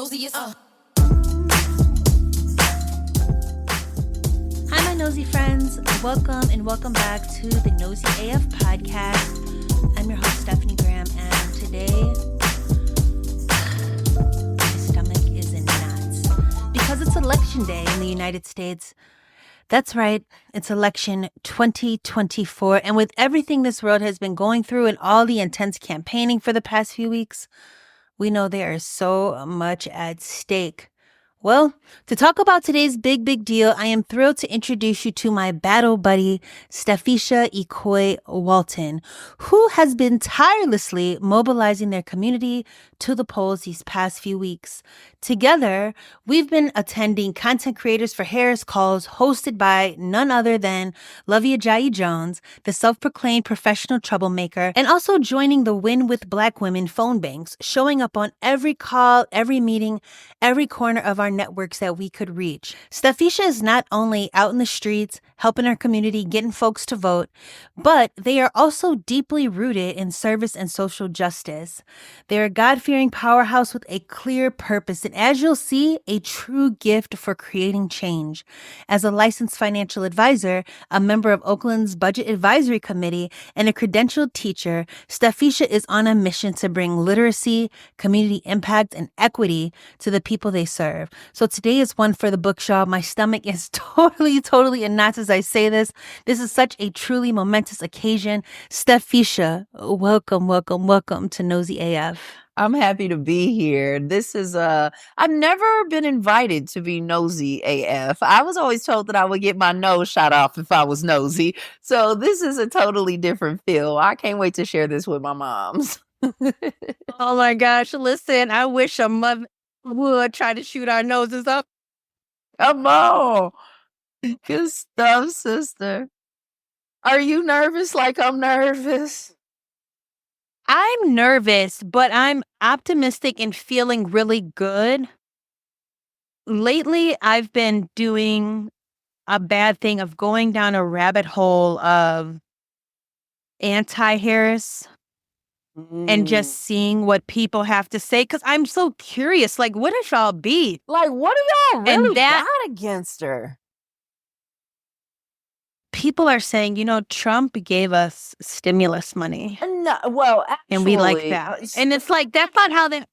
nosy is Hi, my nosy friends. Welcome back to the Nosy AF podcast. I'm your host, Stephanie Graham, and today my stomach is in knots because it's election day in the United States. That's right, it's election 2024, and with everything this world has been going through and all the intense campaigning for the past few weeks, we know there is so much at stake. Well, to talk about today's big deal, I am thrilled to introduce you to my battle buddy, Stephisha Ycoy-Walton, who has been tirelessly mobilizing their community to the polls these past few weeks. Together, we've been attending Content Creators for Harris calls hosted by none other than Lovey Ajayi Jones, the self-proclaimed professional troublemaker, and also joining the Win with Black Women phone banks, showing up on every call, every meeting, every corner of our networks that we could reach. Stephisha is not only out in the streets, helping our community, getting folks to vote, but they are also deeply rooted in service and social justice. They're a God-fearing powerhouse with a clear purpose, and as you'll see, a true gift for creating change. As a licensed financial advisor, a member of Oakland's Budget Advisory Committee, and a credentialed teacher, Stephisha is on a mission to bring literacy, community impact, and equity to the people they serve. So today is one for the books, y'all. My stomach is totally in knots as I say this. This is such a truly momentous occasion. Stephisha, welcome to Nosy AF. I'm happy to be here. This is I've never been invited to be nosy AF. I was always told that I would get my nose shot off if I was nosy. So this is a totally different feel. I can't wait to share this with my moms. Oh my gosh, listen, I wish a mother would try to shoot our noses up. Come on. Good stuff, sister. Are you nervous like I'm nervous? I'm nervous, but I'm optimistic and feeling really good. Lately, I've been doing a bad thing of going down a rabbit hole of anti-Harris and just seeing what people have to say, because I'm so curious, like, what if y'all be? Like, what do y'all really that- got against her? People are saying, Trump gave us stimulus money. No, well, actually, And we like that. And it's like, that's not how they...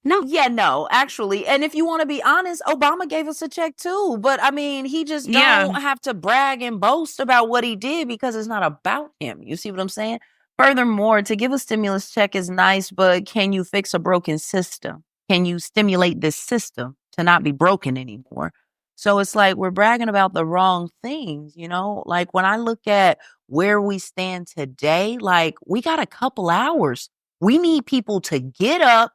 No. Yeah, no, actually. And if you want to be honest, Obama gave us a check too. But I mean, he just don't have to brag and boast about what he did because it's not about him. You see what I'm saying? Furthermore, to give a stimulus check is nice, but can you fix a broken system? Can you stimulate this system to not be broken anymore? So it's like we're bragging about the wrong things, Like when I look at where we stand today, like we got a couple hours. We need people to get up,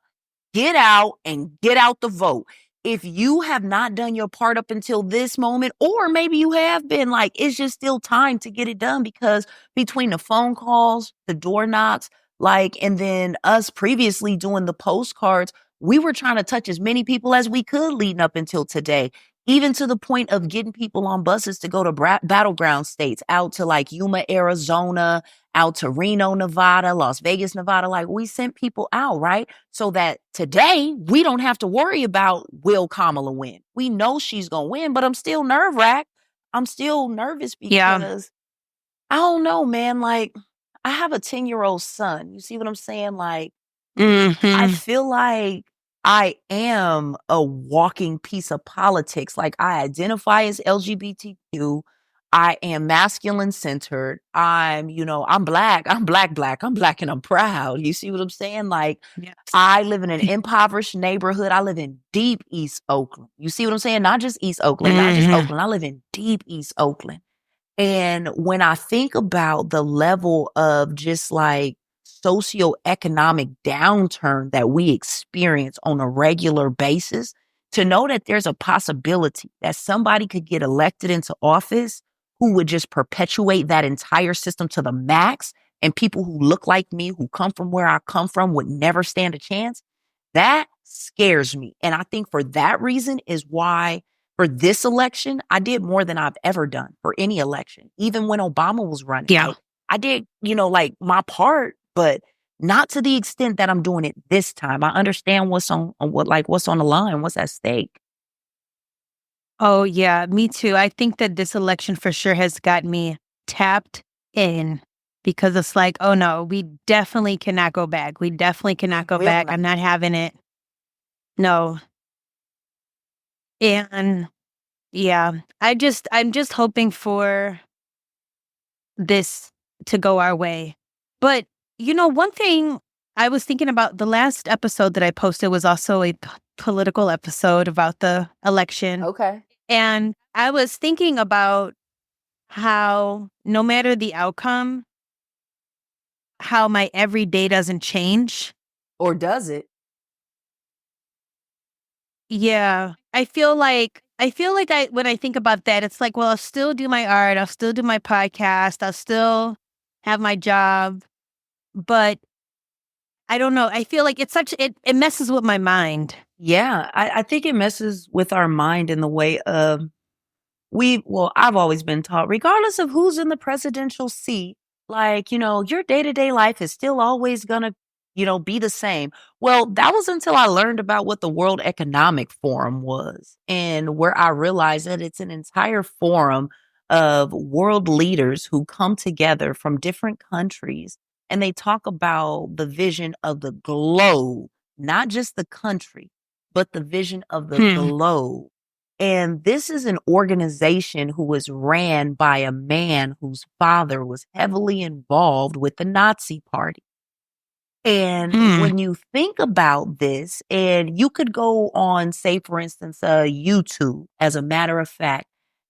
get out, and get out the vote. If you have not done your part up until this moment, or maybe you have been, like, it's just still time to get it done, because between the phone calls, the door knocks, and then us previously doing the postcards, we were trying to touch as many people as we could leading up until today, even to the point of getting people on buses to go to battleground states, out to Yuma, Arizona, out to Reno, Nevada, Las Vegas, Nevada. We sent people out, right? So that today we don't have to worry about will Kamala win. We know she's going to win, but I'm still nerve-wracked. I'm still nervous because I don't know, man. I have a 10-year-old son. You see what I'm saying? I feel like I am a walking piece of politics. I identify as LGBTQ. I am masculine centered. I'm black. I'm black. I'm black and I'm proud. You see what I'm saying? Yes. I live in an impoverished neighborhood. I live in deep East Oakland. You see what I'm saying? Not just East Oakland, not just Oakland. I live in deep East Oakland. And when I think about the level of just socioeconomic downturn that we experience on a regular basis, to know that there's a possibility that somebody could get elected into office who would just perpetuate that entire system to the max, and people who look like me, who come from where I come from, would never stand a chance, that scares me. And I think for that reason is why for this election, I did more than I've ever done for any election. Even when Obama was running, Yeah. I did, my part, but Not to the extent that I'm doing it this time. I understand what's what's on the line, what's at stake. Oh, yeah, me too. I think that this election for sure has got me tapped in because it's like, oh no, we definitely cannot go back. We definitely cannot go Will back. not. I'm not having it. No. And yeah, I'm just hoping for this to go our way. But, one thing I was thinking about, the last episode that I posted was also a political episode about the election. Okay. And I was thinking about how no matter the outcome, how my everyday doesn't change. Or does it? Yeah. I when I think about that, it's like, well, I'll still do my art, I'll still do my podcast, I'll still have my job, but I don't know. I feel like it messes with my mind. Yeah, I think it messes with our mind in the way of I've always been taught, regardless of who's in the presidential seat, your day to day life is still always gonna, be the same. Well, that was until I learned about what the World Economic Forum was, and where I realized that it's an entire forum of world leaders who come together from different countries and they talk about the vision of the globe, not just the country, but the vision of the Hmm. globe. And this is an organization who was ran by a man whose father was heavily involved with the Nazi Party. And Hmm. when you think about this, and you could go on, say, for instance, YouTube, as a matter of fact,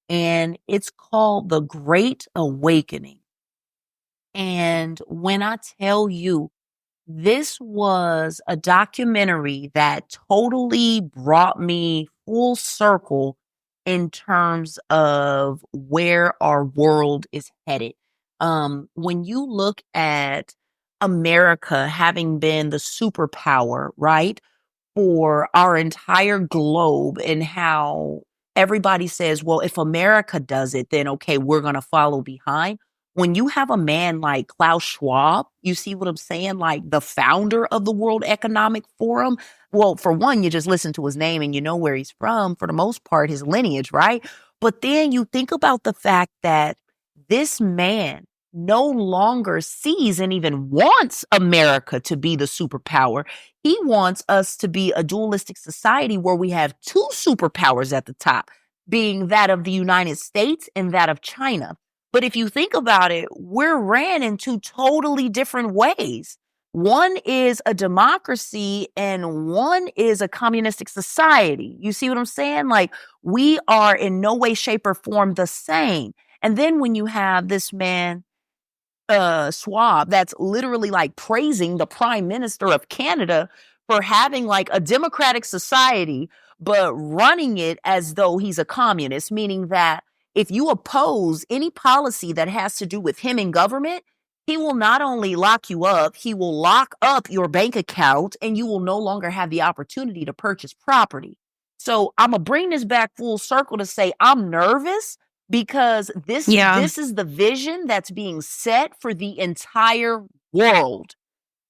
and it's called The Great Awakening. And when I tell you, this was a documentary that totally brought me full circle in terms of where our world is headed. When you look at America having been the superpower, right, for our entire globe, and how everybody says, well, if America does it, then okay, we're going to follow behind. When you have a man like Klaus Schwab, you see what I'm saying? Like the founder of the World Economic Forum. Well, for one, you just listen to his name and you know where he's from, for the most part, his lineage, right? But then you think about the fact that this man no longer sees and even wants America to be the superpower. He wants us to be a dualistic society where we have two superpowers at the top, being that of the United States and that of China. But if you think about it, we're ran in two totally different ways. One is a democracy and one is a communistic society. You see what I'm saying? Like, we are in no way, shape, or form the same. And then when you have this man, Schwab, that's literally like praising the prime minister of Canada for having like a democratic society, but running it as though he's a communist, meaning that if you oppose any policy that has to do with him in government, he will not only lock you up, he will lock up your bank account and you will no longer have the opportunity to purchase property. So I'm going to bring this back full circle to say I'm nervous because this Yeah. this is the vision that's being set for the entire world,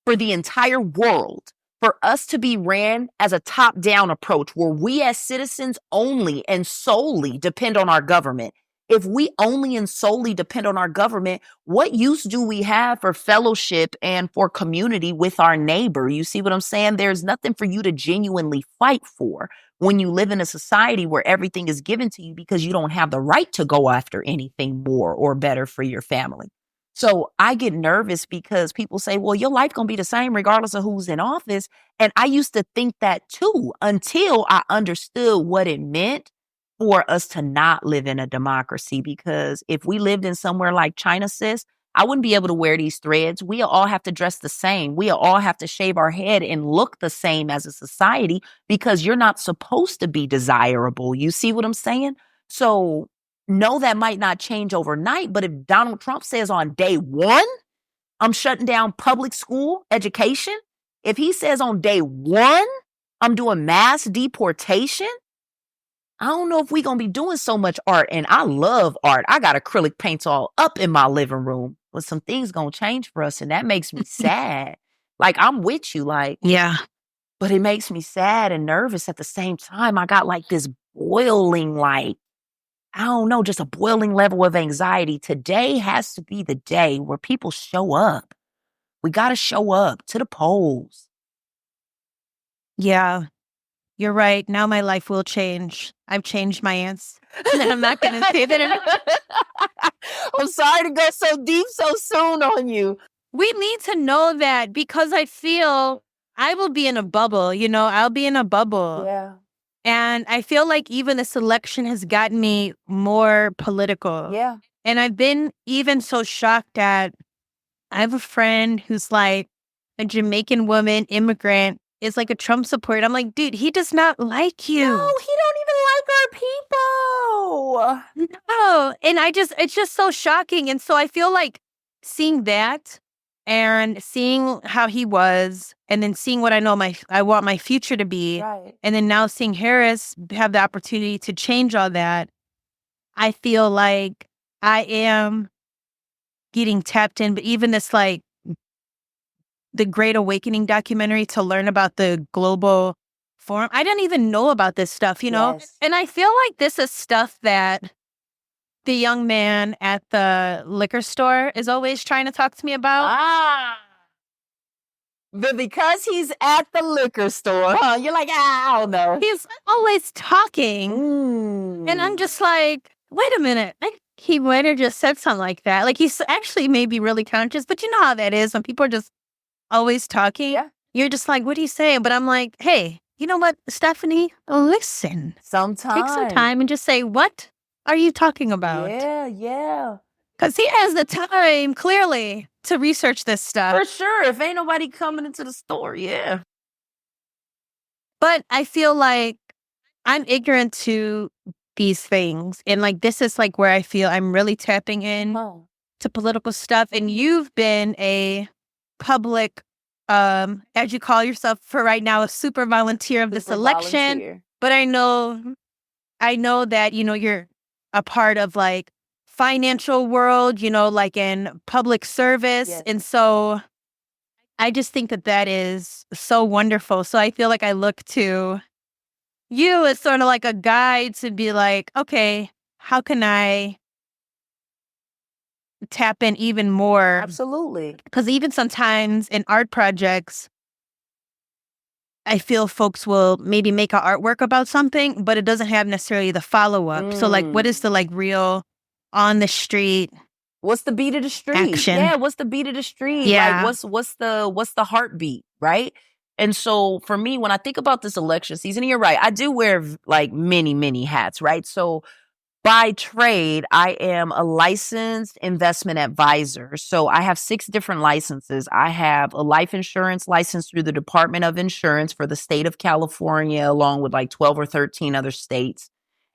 for the entire world, for us to be ran as a top-down approach where we as citizens only and solely depend on our government. If we only and solely depend on our government, what use do we have for fellowship and for community with our neighbor? You see what I'm saying? There's nothing for you to genuinely fight for when you live in a society where everything is given to you because you don't have the right to go after anything more or better for your family. So I get nervous because people say, well, your life going to be the same regardless of who's in office. And I used to think that too, until I understood what it meant for us to not live in a democracy. Because if we lived in somewhere like China, sis, I wouldn't be able to wear these threads. We all have to dress the same. We all have to shave our head and look the same as a society because you're not supposed to be desirable. You see what I'm saying? So no, that might not change overnight. But if Donald Trump says on day one, I'm shutting down public school education, if he says on day one, I'm doing mass deportation, I don't know if we're going to be doing so much art. And I love art. I got acrylic paints all up in my living room, but some things going to change for us. And that makes me sad Like, I'm with you, like, yeah. But it makes me sad and nervous at the same time. I got like this boiling, like, I don't know, just a boiling level of anxiety. Today has to be the day where people show up. We got to show up to the polls. Yeah, you're right. Now my life will change. I've changed my answer. I'm not going to say that. I'm sorry to go so deep so soon on you. We need to know that because I feel I will be in a bubble, I'll be in a bubble. Yeah. And I feel like even this election has gotten me more political. Yeah. And I've been even so shocked at, I have a friend who's like a Jamaican woman, immigrant, is like a Trump supporter. I'm like, dude, he does not like you. No, he don't even like our people. No. And it's just so shocking. And so I feel like seeing that and seeing how he was, and then seeing what I want my future to be. Right. And then now seeing Harris have the opportunity to change all that, I feel like I am getting tapped in. But even this, like, the Great Awakening documentary to learn about the global forum, I didn't even know about this stuff, Yes. And I feel like this is stuff that the young man at the liquor store is always trying to talk to me about. But because he's at the liquor store, you're like, I don't know. He's always talking. And I'm just like, wait a minute. He might have just said something like that. Like, he's actually maybe really conscious, but you know how that is when people are just always talking. Yeah. You're just like, what do you say? But I'm like, hey, you know what, Stephanie? Listen. Take some time and just say, what are you talking about? Yeah. Because he has the time, clearly, to research this stuff. For sure. If ain't nobody coming into the store, yeah. But I feel like I'm ignorant to these things. And like, this is like where I feel I'm really tapping in to political stuff. And you've been a public, as you call yourself for right now, a super volunteer of this election. Volunteer. But I know that, you're a part of like financial world, like in public service. Yes. And so I just think that is so wonderful. So I feel like I look to you as sort of like a guide to be like, okay, how can I tap in even more? Absolutely. Because even sometimes in art projects, I feel folks will maybe make an artwork about something, but it doesn't have necessarily the follow-up. So like, what is the like real on the street? What's the beat of the street? Action. Yeah, what's the beat of the street? Yeah. Like, what's the heartbeat, right? And so for me, when I think about this election season, and you're right, I do wear like many, many hats, right? So by trade, I am a licensed investment advisor. So I have 6 different licenses. I have a life insurance license through the Department of Insurance for the state of California, along with like 12 or 13 other states.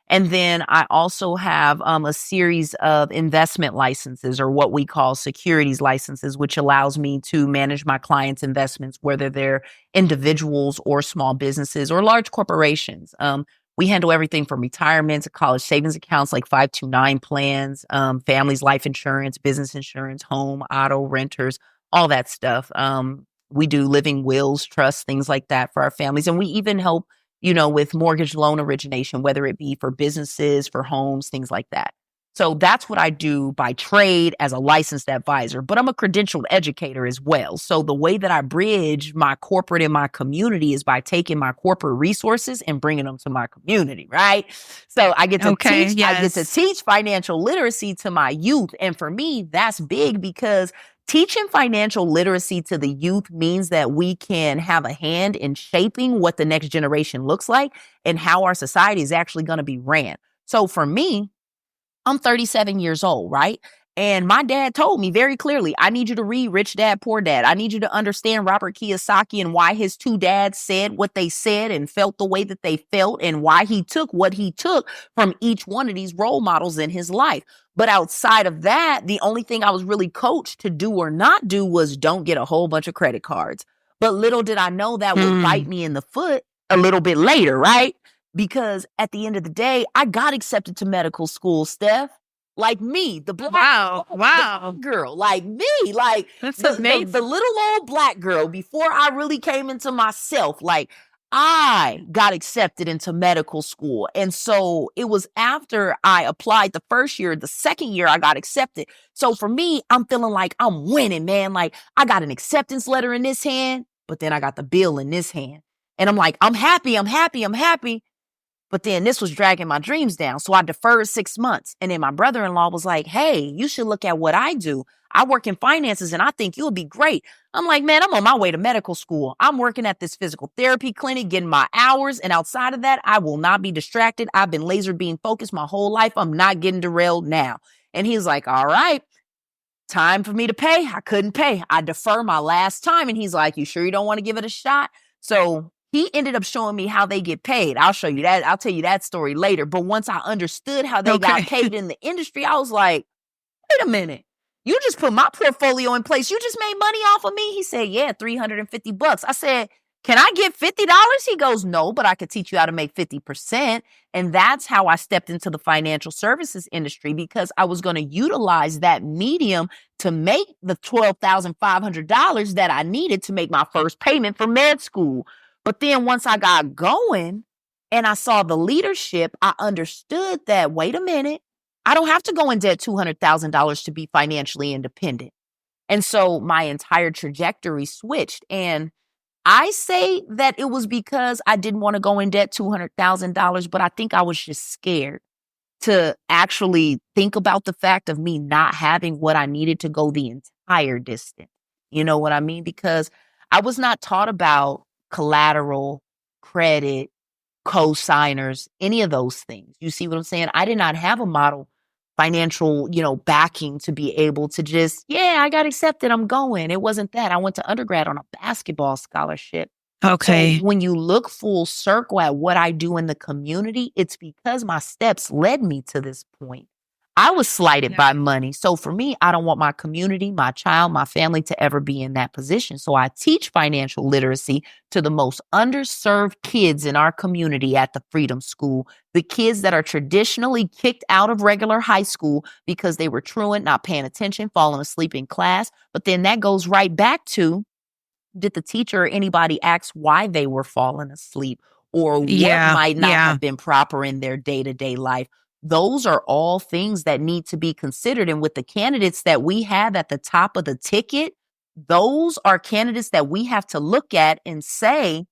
And then I also have a series of investment licenses, or what we call securities licenses, which allows me to manage my clients' investments, whether they're individuals or small businesses or large corporations. We handle everything from retirement to college savings accounts, like 529 plans, families' life insurance, business insurance, home, auto, renters, all that stuff. We do living wills, trusts, things like that for our families. And we even help with mortgage loan origination, whether it be for businesses, for homes, things like that. So that's what I do by trade as a licensed advisor, but I'm a credentialed educator as well. So the way that I bridge my corporate and my community is by taking my corporate resources and bringing them to my community, right? So I get to teach, yes. I get to teach financial literacy to my youth. And for me, that's big because teaching financial literacy to the youth means that we can have a hand in shaping what the next generation looks like and how our society is actually going to be ran. So for me, I'm 37 years old, right? And my dad told me very clearly, I need you to read Rich Dad, Poor Dad. I need you to understand Robert Kiyosaki and why his 2 dads said what they said and felt the way that they felt, and why he took what he took from each one of these role models in his life. But outside of that, the only thing I was really coached to do or not do was don't get a whole bunch of credit cards. But little did I know that would bite me in the foot a little bit later, right? Because at the end of the day, I got accepted to medical school, Steph. like me, the black Wow. girl, like me, like That's the amazing. little old black girl before I really came into myself. Like I got accepted into medical school. And so it was after I applied the first year, the second year I got accepted. So for me, I'm feeling like I'm winning, man. Like I got an acceptance letter in this hand, but then I got the bill in this hand. And I'm like, I'm happy. But then this was dragging my dreams down. So I deferred 6 months. And then my brother-in-law was like, hey, you should look at what I do. I work in finances and I think you'll be great. I'm like, man, I'm on my way to medical school. I'm working at this physical therapy clinic, getting my hours. And outside of that, I will not be distracted. I've been laser beam focused my whole life. I'm not getting derailed now. And he's like, all right, time for me to pay. I couldn't pay. I defer my last time. And he's like, you sure you don't want to give it a shot? So he ended up showing me how they get paid. I'll show you that. I'll tell you that story later. But once I understood how they got paid in the industry, I was like, wait a minute. You just put my portfolio in place. You just made money off of me. He said, yeah, $350. I said, can I get $50? He goes, no, but I could teach you how to make 50%. And that's how I stepped into the financial services industry, because I was going to utilize that medium to make the $12,500 that I needed to make my first payment for med school. But then once I got going and I saw the leadership, I understood that, wait a minute, I don't have to go in debt $200,000 to be financially independent. And so my entire trajectory switched. And I say that it was because I didn't want to go in debt $200,000, but I think I was just scared to actually think about the fact of me not having what I needed to go the entire distance. You know what I mean? Because I was not taught about collateral, credit, co-signers, any of those things. You see what I'm saying? I did not have a model financial, backing to be able to just, yeah, I got accepted, I'm going. It wasn't that. I went to undergrad on a basketball scholarship. Okay. So when you look full circle at what I do in the community, it's because my steps led me to this point. I was slighted by money. So for me, I don't want my community, my child, my family to ever be in that position. So I teach financial literacy to the most underserved kids in our community at the Freedom School, the kids that are traditionally kicked out of regular high school because they were truant, not paying attention, falling asleep in class. But then that goes right back to, did the teacher or anybody ask why they were falling asleep or what might not have been proper in their day-to-day life? Those are all things that need to be considered. And with the candidates that we have at the top of the ticket, those are candidates that we have to look at and say,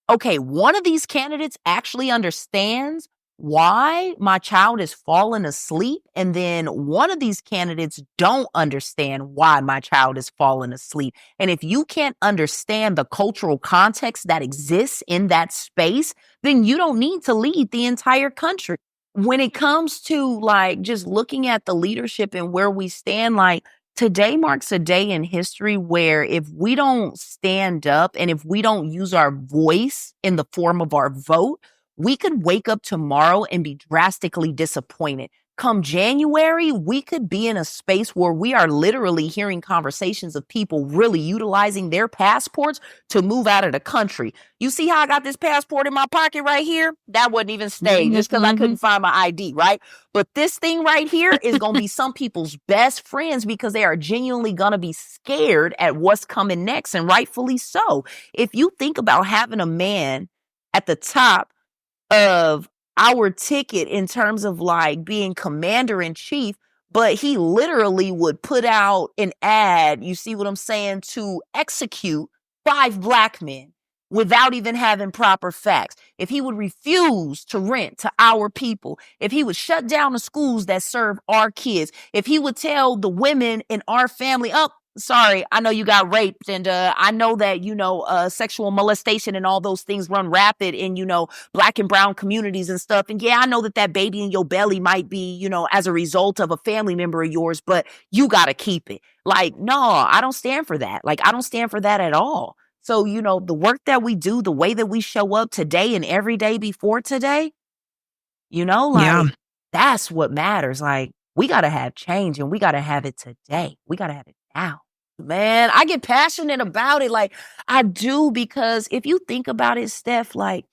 okay, one of these candidates actually understands why my child is falling asleep. And then one of these candidates don't understand why my child is falling asleep. And if you can't understand the cultural context that exists in that space, then you don't need to lead the entire country. When it comes to like just looking at the leadership and where we stand, like today marks a day in history where if we don't stand up and if we don't use our voice in the form of our vote, we could wake up tomorrow and be drastically disappointed. Come January, we could be in a space where we are literally hearing conversations of people really utilizing their passports to move out of the country. You see how I got this passport in my pocket right here? That wasn't even staged just because I couldn't find my ID, right? But this thing right here is going to be some people's best friends because they are genuinely going to be scared at what's coming next, and rightfully so. If you think about having a man at the top of our ticket in terms of like being commander in chief, but he literally would put out an ad, you see what I'm saying, to execute 5 black men without even having proper facts. If he would refuse to rent to our people, if he would shut down the schools that serve our kids, if he would tell the women in our family, oh, sorry, I know you got raped, and I know that, sexual molestation and all those things run rapid in, black and brown communities and stuff. And yeah, I know that baby in your belly might be, as a result of a family member of yours, but you got to keep it. Like, no, I don't stand for that. Like, I don't stand for that at all. So, the work that we do, the way that we show up today and every day before today, that's what matters. Like, we got to have change, and we got to have it today. We got to have it now. Man, I get passionate about it. Like, I do, because if you think about it, Steph, like,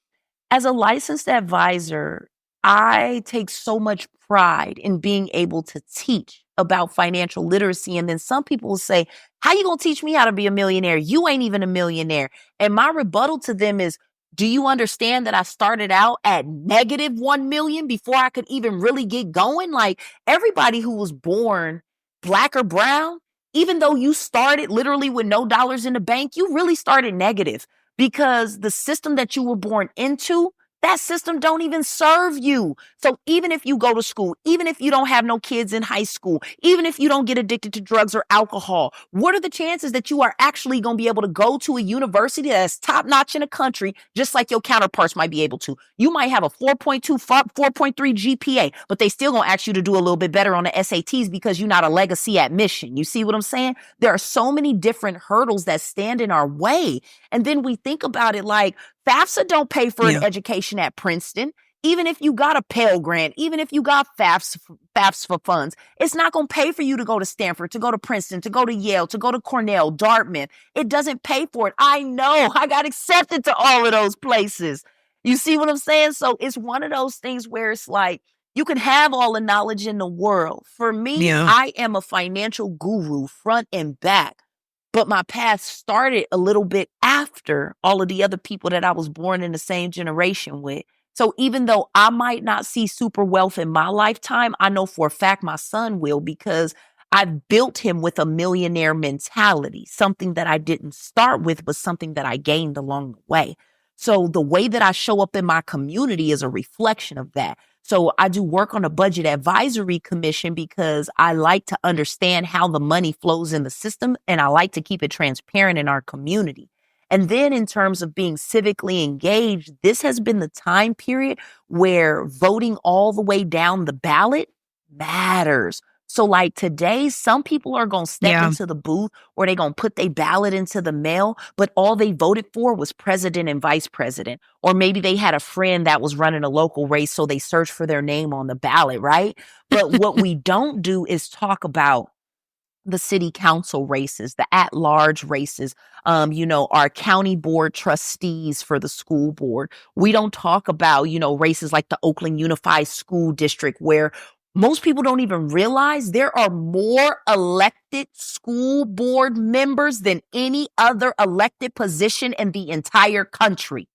as a licensed advisor, I take so much pride in being able to teach about financial literacy. And then some people will say, how you going to teach me how to be a millionaire? You ain't even a millionaire. And my rebuttal to them is, do you understand that I started out at negative 1 million before I could even really get going? Like everybody who was born black or brown, even though you started literally with no dollars in the bank, you really started negative because the system that you were born into, that system don't even serve you. So even if you go to school, even if you don't have no kids in high school, even if you don't get addicted to drugs or alcohol, what are the chances that you are actually going to be able to go to a university that's top notch in the country, just like your counterparts might be able to? You might have a 4.2, 4.3 GPA, but they still going to ask you to do a little bit better on the SATs because you're not a legacy admission. You see what I'm saying? There are so many different hurdles that stand in our way. And then we think about it like, FAFSA don't pay for an education at Princeton. Even if you got a Pell Grant, even if you got FAFSA funds, it's not going to pay for you to go to Stanford, to go to Princeton, to go to Yale, to go to Cornell, Dartmouth. It doesn't pay for it. I know. I got accepted to all of those places. You see what I'm saying? So it's one of those things where it's like, you can have all the knowledge in the world. For me, I am a financial guru front and back. But my path started a little bit after all of the other people that I was born in the same generation with. So even though I might not see super wealth in my lifetime, I know for a fact my son will because I've built him with a millionaire mentality, something that I didn't start with, but something that I gained along the way. So the way that I show up in my community is a reflection of that. So I do work on a budget advisory commission because I like to understand how the money flows in the system and I like to keep it transparent in our community. And then in terms of being civically engaged, this has been the time period where voting all the way down the ballot matters. So like today, some people are going to step into the booth or they're going to put their ballot into the mail, but all they voted for was president and vice president. Or maybe they had a friend that was running a local race, so they searched for their name on the ballot, right? But what we don't do is talk about the city council races, the at-large races, our county board trustees for the school board. We don't talk about, races like the Oakland Unified School District where most people don't even realize there are more elected school board members than any other elected position in the entire country.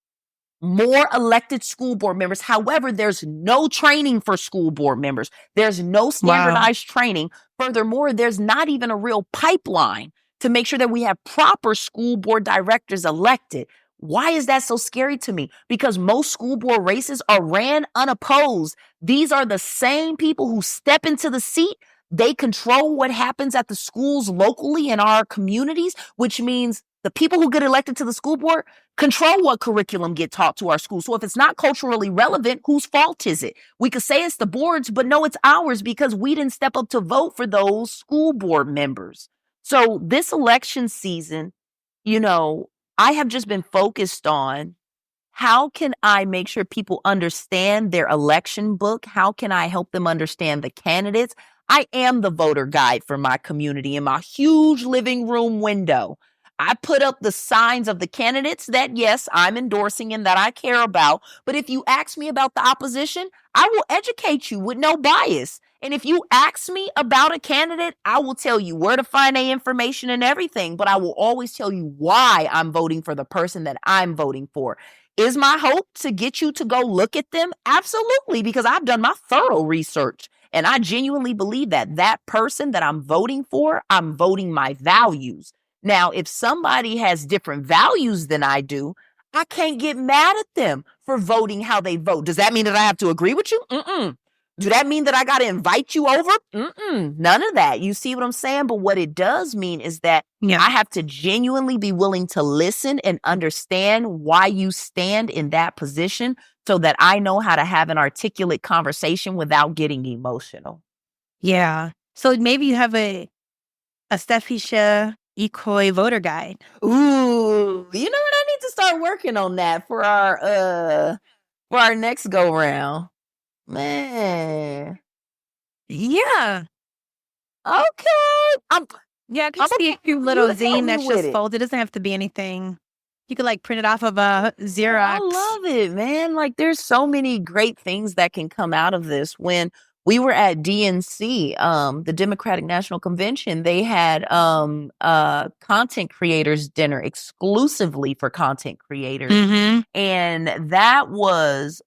More elected school board members. However, there's no training for school board members. There's no standardized training. Furthermore, there's not even a real pipeline to make sure that we have proper school board directors elected. Why is that so scary to me? Because most school board races are ran unopposed. These are the same people who step into the seat. They control what happens at the schools locally in our communities, which means the people who get elected to the school board control what curriculum get taught to our schools. So if it's not culturally relevant, whose fault is it? We could say it's the board's, but no, it's ours because we didn't step up to vote for those school board members. So this election season, I have just been focused on how can I make sure people understand their election book? How can I help them understand the candidates? I am the voter guide for my community in my huge living room window. I put up the signs of the candidates that, yes, I'm endorsing and that I care about. But if you ask me about the opposition, I will educate you with no bias. And if you ask me about a candidate, I will tell you where to find their information and everything. But I will always tell you why I'm voting for the person that I'm voting for. Is my hope to get you to go look at them? Absolutely, because I've done my thorough research. And I genuinely believe that that person that I'm voting for, I'm voting my values. Now, if somebody has different values than I do, I can't get mad at them for voting how they vote. Does that mean that I have to agree with you? Do that mean that I got to invite you over? None of that. You see what I'm saying? But what it does mean is that I have to genuinely be willing to listen and understand why you stand in that position so that I know how to have an articulate conversation without getting emotional. Yeah. So maybe you have a Stephisha Ycoy voter guide. Ooh, you know what? I need to start working on that for our next go round. Man. Yeah. Okay. It could just be a cute little zine that's just folded. It doesn't have to be anything You could like print it off of a Xerox. I love it, man. Like there's so many great things that can come out of this. When we were at DNC, the Democratic National Convention, they had content creators dinner exclusively for content creators. Mm-hmm. And that was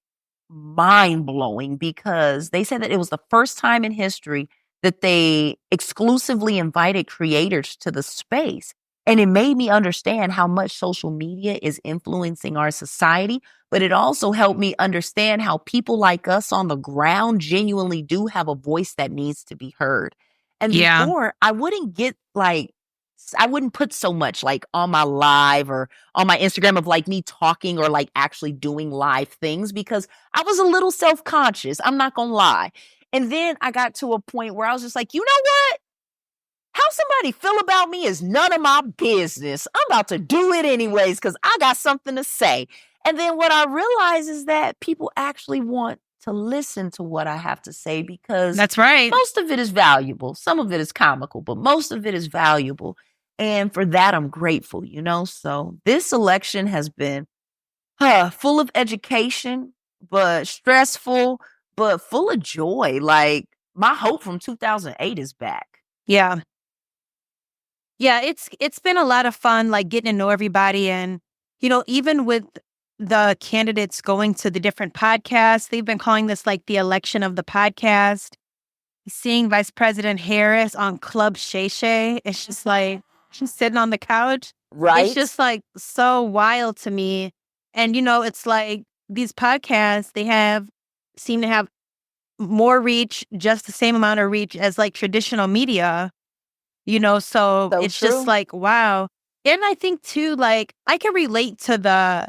mind blowing because they said that it was the first time in history that they exclusively invited creators to the space. And it made me understand how much social media is influencing our society. But it also helped me understand how people like us on the ground genuinely do have a voice that needs to be heard. And before, I wouldn't get like, I wouldn't put so much like on my live or on my Instagram of like me talking or like actually doing live things because I was a little self-conscious. I'm not going to lie. And then I got to a point where I was just like, you know what? How somebody feel about me is none of my business. I'm about to do it anyways because I got something to say. And then what I realized is that people actually want to listen to what I have to say because that's right. Most of it is valuable. Some of it is comical, but most of it is valuable. And for that, I'm grateful, you know? So this election has been full of education, but stressful, but full of joy. Like my hope from 2008 is back. Yeah. Yeah, it's been a lot of fun, like getting to know everybody. And, you know, even with the candidates going to the different podcasts, they've been calling this like the election of the podcast. Seeing Vice President Harris on Club Shay Shay, it's just like she's sitting on the couch. Right. It's just like so wild to me. And, you know, it's like these podcasts, seem to have more reach, just the same amount of reach as like traditional media. You know, so it's true. just like, wow. And I think too, like, I can relate to the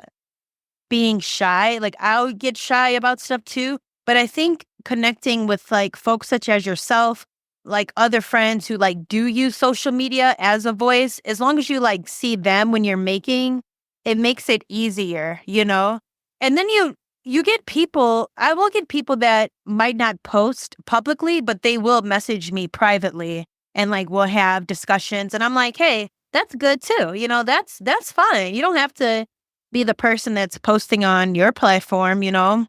being shy. Like, I'll get shy about stuff too. But I think connecting with like folks such as yourself, like other friends who like do use social media as a voice, as long as you like see them when you're making, it makes it easier, you know? And then you get people, I will get people that might not post publicly, but they will message me privately. And like we'll have discussions and I'm like, hey, that's good too. You know, that's fine. You don't have to be the person that's posting on your platform, you know?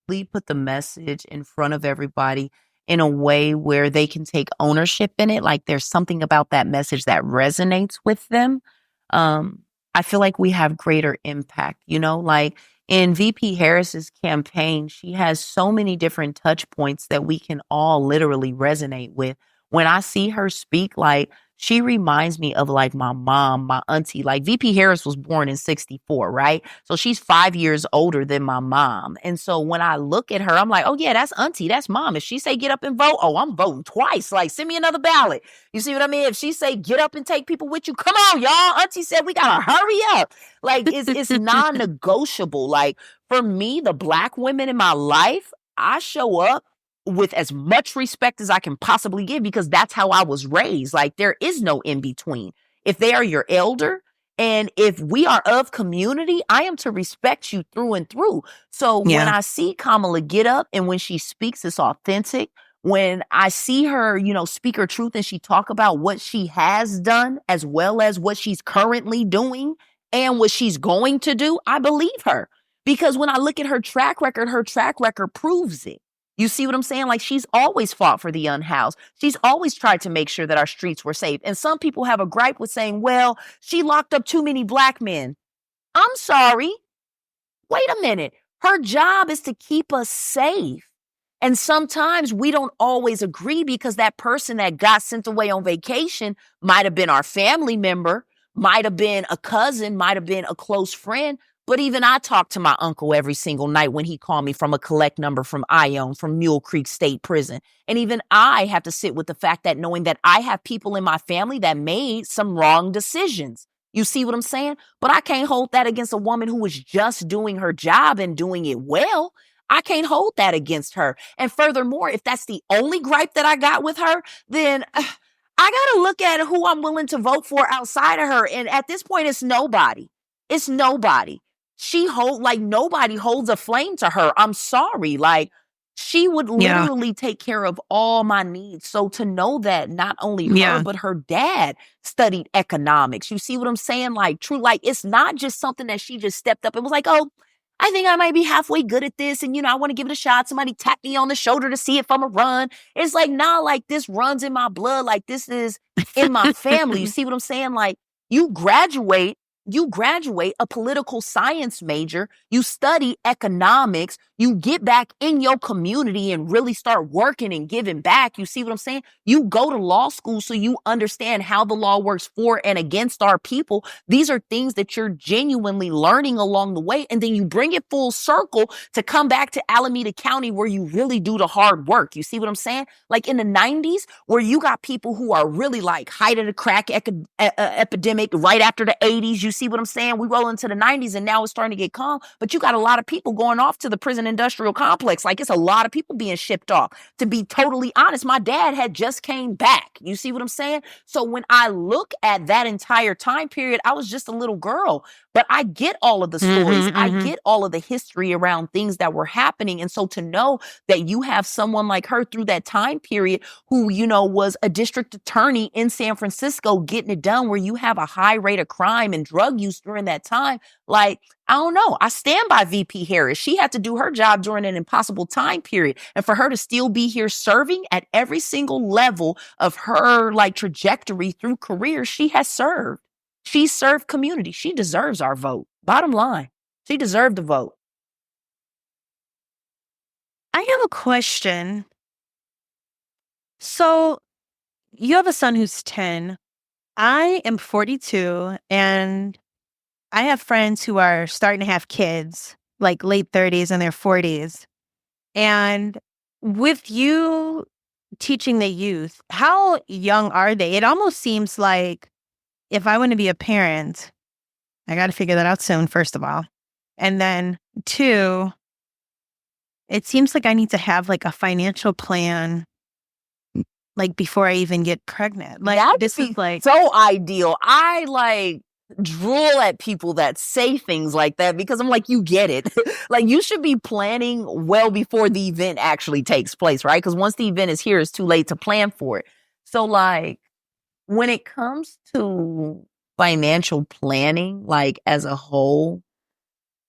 We put the message in front of everybody in a way where they can take ownership in it. Like there's something about that message that resonates with them. I feel like we have greater impact, you know, like in VP Harris's campaign, she has so many different touch points that we can all literally resonate with. When I see her speak, like she reminds me of like my mom, my auntie. Like VP Harris was born in 64, right? So she's 5 years older than my mom. And so when I look at her, I'm like, oh yeah, that's auntie, that's mom. If she say get up and vote, oh, I'm voting twice. Like send me another ballot. You see what I mean? If she say get up and take people with you, come on, y'all. Auntie said we gotta hurry up. Like it's non-negotiable. Like for me, the Black women in my life, I show up with as much respect as I can possibly give because that's how I was raised. Like there is no in between. If they are your elder and if we are of community, I am to respect you through and through. So when I see Kamala get up and when she speaks, it's authentic. When I see her, you know, speak her truth and she talk about what she has done as well as what she's currently doing and what she's going to do, I believe her. Because when I look at her track record proves it. You see what I'm saying? Like she's always fought for the unhoused. She's always tried to make sure that our streets were safe. And some people have a gripe with saying, well, she locked up too many Black men. I'm sorry. Wait a minute. Her job is to keep us safe. And sometimes we don't always agree because that person that got sent away on vacation might have been our family member, might have been a cousin, might have been a close friend. But even I talk to my uncle every single night when he called me from a collect number from Ione, from Mule Creek State Prison. And even I have to sit with the fact that knowing that I have people in my family that made some wrong decisions. You see what I'm saying? But I can't hold that against a woman who was just doing her job and doing it well. I can't hold that against her. And furthermore, if that's the only gripe that I got with her, then I got to look at who I'm willing to vote for outside of her. And at this point, it's nobody. It's nobody. Nobody holds a flame to her. I'm sorry. Like She would literally take care of all my needs. So to know that not only her, but her dad studied economics. You see what I'm saying? Like, true, like, it's not just something that she just stepped up and was like, oh, I think I might be halfway good at this. And, I want to give it a shot. Somebody tap me on the shoulder to see if I'm a run. It's like, nah, like, this runs in my blood. Like, this is in my family. You see what I'm saying? Like, you graduate a political science major, you study economics, you get back in your community and really start working and giving back. You see what I'm saying? You go to law school so you understand how the law works for and against our people. These are things that you're genuinely learning along the way. And then you bring it full circle to come back to Alameda County where you really do the hard work. You see what I'm saying? Like in the 90s, where you got people who are really like height of the crack epidemic right after the 80s. You see what I'm saying? We roll into the 90s and now it's starting to get calm, but you got a lot of people going off to the prison industrial complex. Like, it's a lot of people being shipped off. To be totally honest, my dad had just came back. You see what I'm saying? So when I look at that entire time period, I was just a little girl, but I get all of the stories. I get all of the history around things that were happening. And so to know that you have someone like her through that time period who, was a district attorney in San Francisco getting it done, where you have a high rate of crime and drug use during that time. Like, I don't know. I stand by VP Harris. She had to do her job during an impossible time period. And for her to still be here serving at every single level of her like trajectory through career, she has served. She served community. She deserves our vote. Bottom line, she deserved the vote. I have a question. So you have a son who's 10. I am 42, and I have friends who are starting to have kids, like late 30s and their 40s. And with you teaching the youth, how young are they? It almost seems like if I want to be a parent, I got to figure that out soon, first of all. And then 2, it seems like I need to have like a financial plan, like before I even get pregnant. Like, this is like so ideal. I like drool at people that say things like that because I'm like, you get it. Like, you should be planning well before the event actually takes place, right? Because once the event is here, it's too late to plan for it. So like, when it comes to financial planning, like as a whole,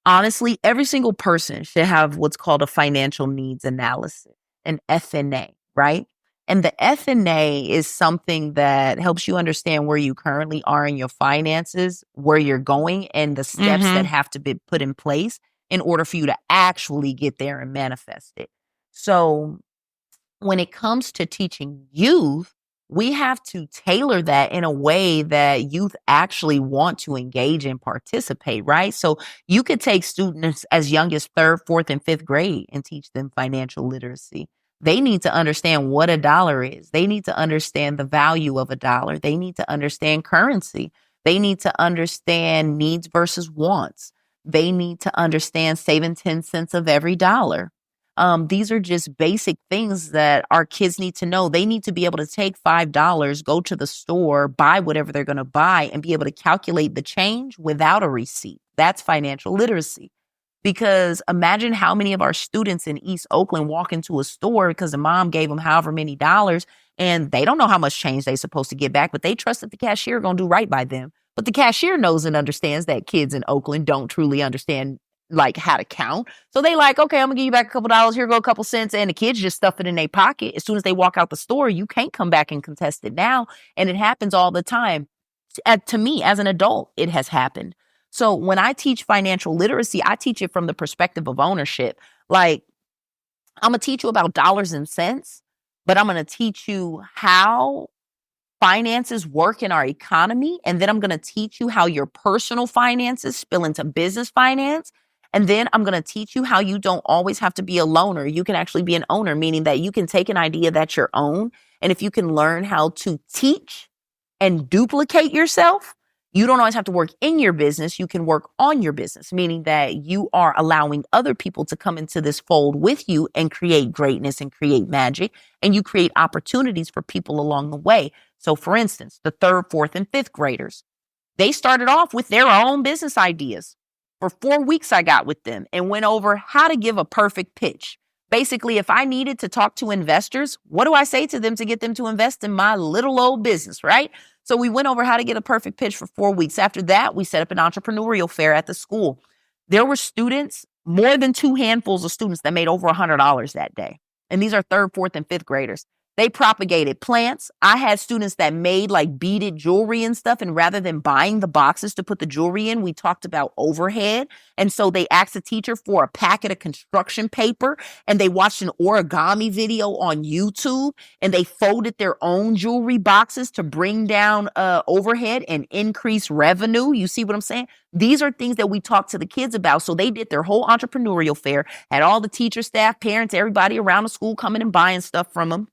honestly, every single person should have what's called a financial needs analysis, an FNA, right? And the FNA is something that helps you understand where you currently are in your finances, where you're going, and the steps that have to be put in place in order for you to actually get there and manifest it. So when it comes to teaching youth, we have to tailor that in a way that youth actually want to engage and participate, right? So you could take students as young as 3rd, 4th, and 5th grade and teach them financial literacy. They need to understand what a dollar is. They need to understand the value of a dollar. They need to understand currency. They need to understand needs versus wants. They need to understand saving 10 cents of every dollar. These are just basic things that our kids need to know. They need to be able to take $5, go to the store, buy whatever they're going to buy, and be able to calculate the change without a receipt. That's financial literacy. Because imagine how many of our students in East Oakland walk into a store because the mom gave them however many dollars and they don't know how much change they're supposed to get back, but they trust that the cashier going to do right by them. But the cashier knows and understands that kids in Oakland don't truly understand like how to count. So they like, okay, I'm gonna give you back a couple dollars. Here go a couple cents. And the kids just stuff it in their pocket. As soon as they walk out the store, you can't come back and contest it now. And it happens all the time. To me, as an adult, it has happened. So when I teach financial literacy, I teach it from the perspective of ownership. Like, I'm going to teach you about dollars and cents, but I'm going to teach you how finances work in our economy. And then I'm going to teach you how your personal finances spill into business finance. And then I'm going to teach you how you don't always have to be a loaner. You can actually be an owner, meaning that you can take an idea that's your own. And if you can learn how to teach and duplicate yourself, you don't always have to work in your business. You can work on your business, meaning that you are allowing other people to come into this fold with you and create greatness and create magic. And you create opportunities for people along the way. So for instance, the 3rd, 4th, and 5th graders, they started off with their own business ideas. For 4 weeks, I got with them and went over how to give a perfect pitch. Basically, if I needed to talk to investors, what do I say to them to get them to invest in my little old business, right? So we went over how to get a perfect pitch for 4 weeks. After that, we set up an entrepreneurial fair at the school. There were students, more than 2 handfuls of students that made over $100 that day. And these are 3rd, 4th, and 5th graders. They propagated plants. I had students that made like beaded jewelry and stuff. And rather than buying the boxes to put the jewelry in, we talked about overhead. And so they asked the teacher for a packet of construction paper, and they watched an origami video on YouTube, and they folded their own jewelry boxes to bring down overhead and increase revenue. You see what I'm saying? These are things that we talk to the kids about. So they did their whole entrepreneurial fair, had all the teachers, staff, parents, everybody around the school coming and buying stuff from them.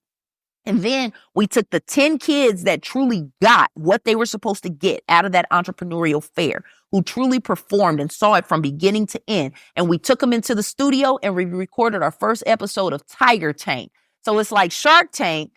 And then we took the 10 kids that truly got what they were supposed to get out of that entrepreneurial fair, who truly performed and saw it from beginning to end. And we took them into the studio and we recorded our first episode of Tiger Tank. So it's like Shark Tank,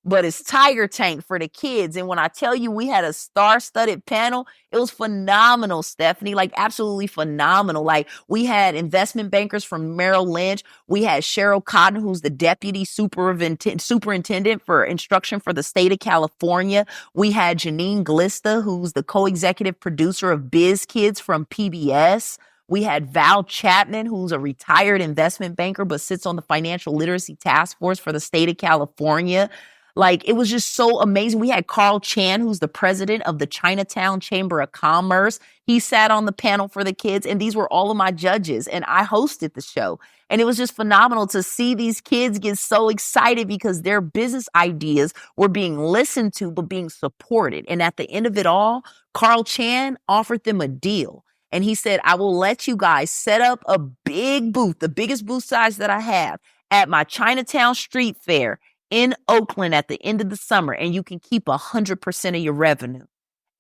but it's Tiger Tank for the kids. And when I tell you we had a star-studded panel, it was phenomenal, Stephanie, like absolutely phenomenal. Like we had investment bankers from Merrill Lynch. We had Cheryl Cotton, who's the deputy superintendent for instruction for the state of California. We had Janine Glista, who's the co-executive producer of Biz Kids from PBS. We had Val Chapman, who's a retired investment banker, but sits on the financial literacy task force for the state of California. Like, it was just so amazing. We had Carl Chan, who's the president of the Chinatown Chamber of Commerce. He sat on the panel for the kids, and these were all of my judges, and I hosted the show. And it was just phenomenal to see these kids get so excited because their business ideas were being listened to, but being supported. And at the end of it all, Carl Chan offered them a deal. And he said, I will let you guys set up a big booth, the biggest booth size that I have, at my Chinatown Street Fair in Oakland at the end of the summer, and you can keep 100% of your revenue.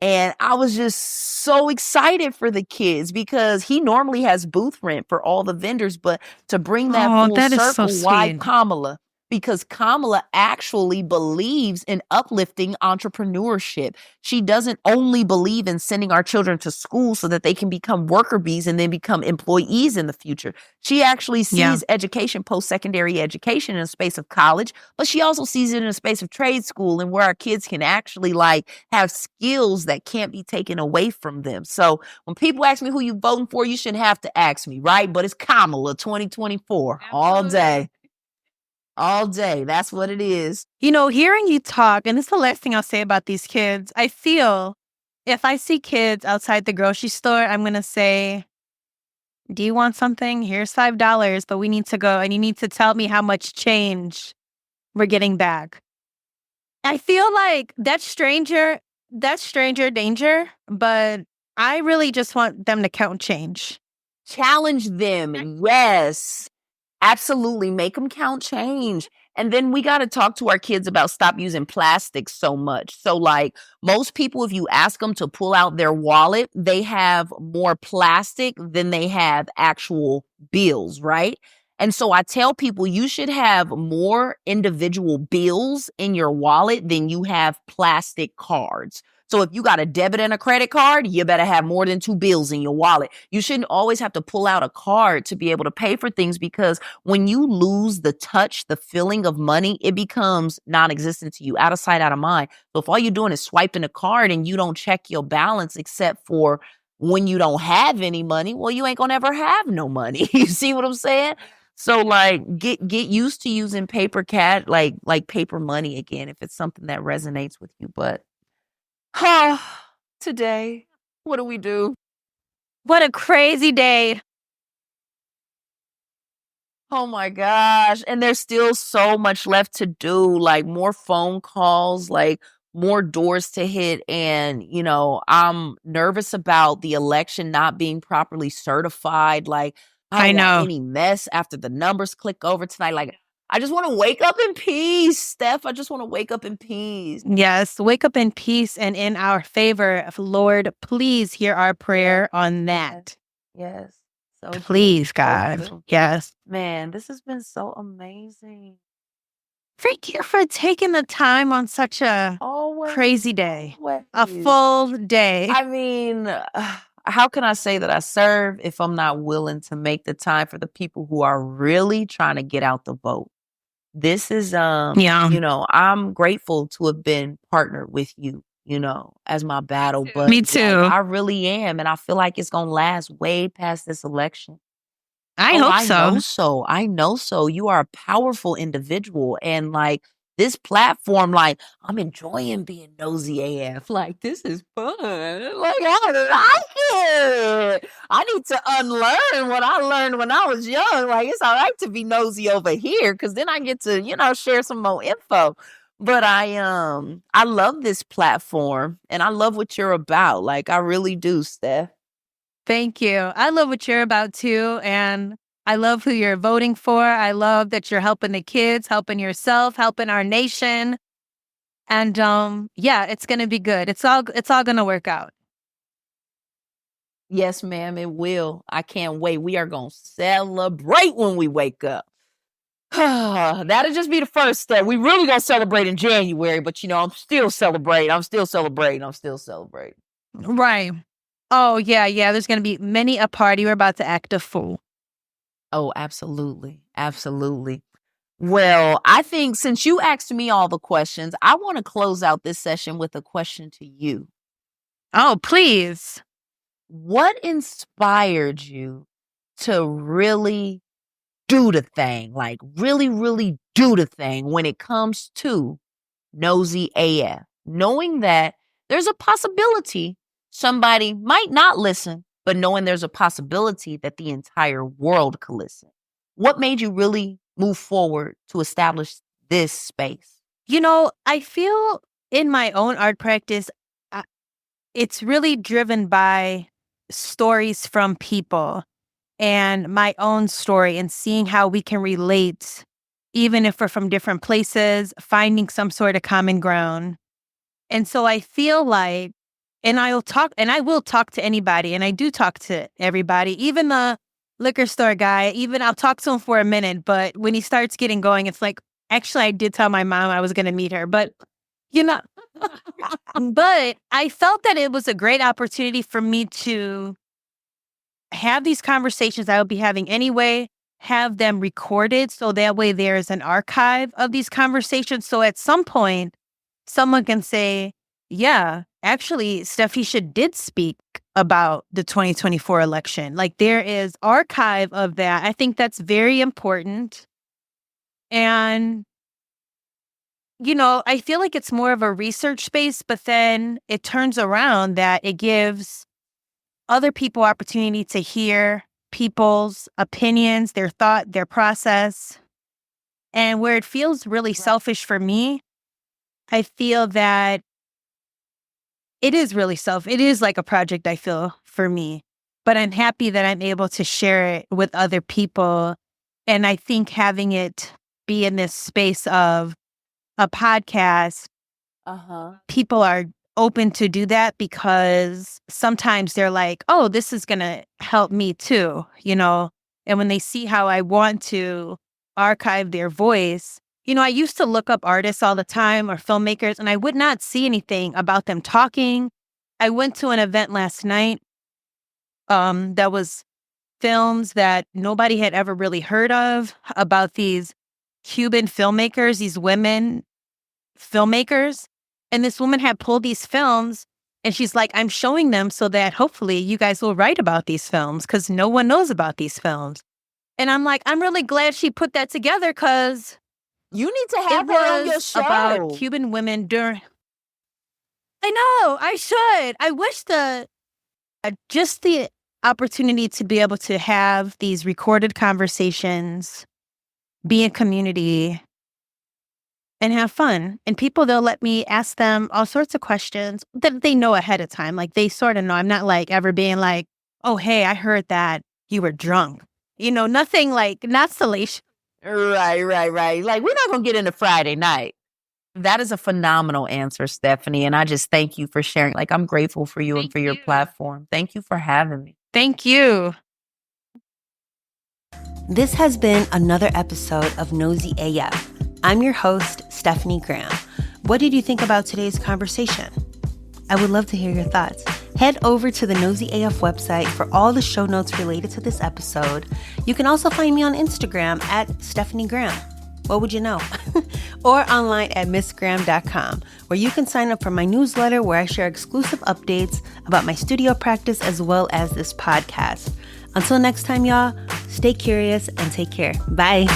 And I was just so excited for the kids because he normally has booth rent for all the vendors, but to bring that full circle, why Kamala? Because Kamala actually believes in uplifting entrepreneurship. She doesn't only believe in sending our children to school so that they can become worker bees and then become employees in the future. She actually sees education, post-secondary education in a space of college, but she also sees it in a space of trade school and where our kids can actually like have skills that can't be taken away from them. So when people ask me who you voting for, you shouldn't have to ask me, right? But it's Kamala 2024 all day. All day. That's what it is. You know, hearing you talk, and this is the last thing I'll say about these kids, I feel if I see kids outside the grocery store, I'm going to say, do you want something? Here's $5, but we need to go, and you need to tell me how much change we're getting back. I feel like that's stranger danger, but I really just want them to count change. Challenge them. Yes. Absolutely. Make them count change. And then we got to talk to our kids about stop using plastic so much. So like most people, if you ask them to pull out their wallet, they have more plastic than they have actual bills, right? And so I tell people you should have more individual bills in your wallet than you have plastic cards. So if you got a debit and a credit card, you better have more than 2 bills in your wallet. You shouldn't always have to pull out a card to be able to pay for things because when you lose the touch, the feeling of money, it becomes non-existent to you, out of sight, out of mind. So if all you're doing is swiping a card and you don't check your balance except for when you don't have any money, well, you ain't gonna ever have no money. You see what I'm saying? So like get used to using paper cash, like paper money again, if it's something that resonates with you. But today, what do we do? What a crazy day. Oh my gosh. And there's still so much left to do, like more phone calls, like more doors to hit. And, you know, I'm nervous about the election not being properly certified. Like, I don't want any mess after the numbers click over tonight. Like, I just want to wake up in peace, Steph. I just want to wake up in peace. Yes, wake up in peace and in our favor. Lord, please hear our prayer on that. Yes. So please, God. Yes. Man, this has been so amazing. Thank you for taking the time on such a crazy day. A full day. I mean, how can I say that I serve if I'm not willing to make the time for the people who are really trying to get out the vote? This is, you know, I'm grateful to have been partnered with you, you know, as my battle buddy. Me too. I really am. And I feel like it's going to last way past this election. I hope so. I know so. You are a powerful individual. And like this platform, like I'm enjoying being nosy AF. Like this is fun. Like I like it. I need to unlearn what I learned when I was young. Like it's all right to be nosy over here because then I get to, you know, share some more info. But I love this platform and I love what you're about. Like I really do, Steph. Thank you. I love what you're about too. And I love who you're voting for. I love that you're helping the kids, helping yourself, helping our nation. And yeah, it's going to be good. It's all going to work out. Yes, ma'am, it will. I can't wait. We are going to celebrate when we wake up. That'll just be the first step. We really going to celebrate in January, but you know, I'm still celebrating. Right. Oh, yeah. There's going to be many a party. We're about to act a fool. Oh, absolutely. Well, I think since you asked me all the questions, I want to close out this session with a question to you. Oh, please. What inspired you to really do the thing? Like really do the thing when it comes to nosy AF, knowing that there's a possibility somebody might not listen, but knowing there's a possibility that the entire world could listen. What made you really move forward to establish this space? You know, I feel in my own art practice, it's really driven by stories from people and my own story and seeing how we can relate, even if we're from different places, finding some sort of common ground. And so I feel like, and I will talk to anybody, and I do talk to everybody, even the liquor store guy, even I'll talk to him for a minute, but when he starts getting going, it's like, actually, I did tell my mom I was going to meet her, but you know, but I felt that it was a great opportunity for me to have these conversations I would be having anyway, have them recorded so that way there's an archive of these conversations. So at some point, someone can say, yeah, actually, Stephisha did speak about the 2024 election. Like there is archive of that. I think that's very important. And, you know, I feel like it's more of a research space, but then it turns around that it gives other people opportunity to hear people's opinions, their thought, their process. And where it feels really selfish for me, I feel that it is really it is like a project, I feel, for me. But I'm happy that I'm able to share it with other people. And I think having it be in this space of a podcast, people are open to do that because sometimes they're like, oh, this is going to help me too, you know? And when they see how I want to archive their voice, you know, I used to look up artists all the time or filmmakers, and I would not see anything about them talking. I went to an event last night that was films that nobody had ever really heard of about these Cuban filmmakers, these women filmmakers. And this woman had pulled these films, and she's like, I'm showing them so that hopefully you guys will write about these films because no one knows about these films. And I'm like, I'm really glad she put that together because you need to have her on your show. About Cuban women during. I know, I should. I wish just the opportunity to be able to have these recorded conversations, be in community, and have fun. And people, they'll let me ask them all sorts of questions that they know ahead of time. Like they sort of know. I'm not like ever being like, oh, hey, I heard that you were drunk. You know, nothing like, not salacious. Right. Like, we're not going to get into Friday night. That is a phenomenal answer, Stephanie. And I just thank you for sharing. Like, I'm grateful for you and for your platform. Thank you for having me. Thank you. This has been another episode of Nosy AF. I'm your host, Stephanie Graham. What did you think about today's conversation? I would love to hear your thoughts. Head over to the Nosy AF website for all the show notes related to this episode. You can also find me on Instagram at Stephanie Graham. What would you know? Or online at missgraham.com, where you can sign up for my newsletter where I share exclusive updates about my studio practice as well as this podcast. Until next time, y'all, stay curious and take care. Bye.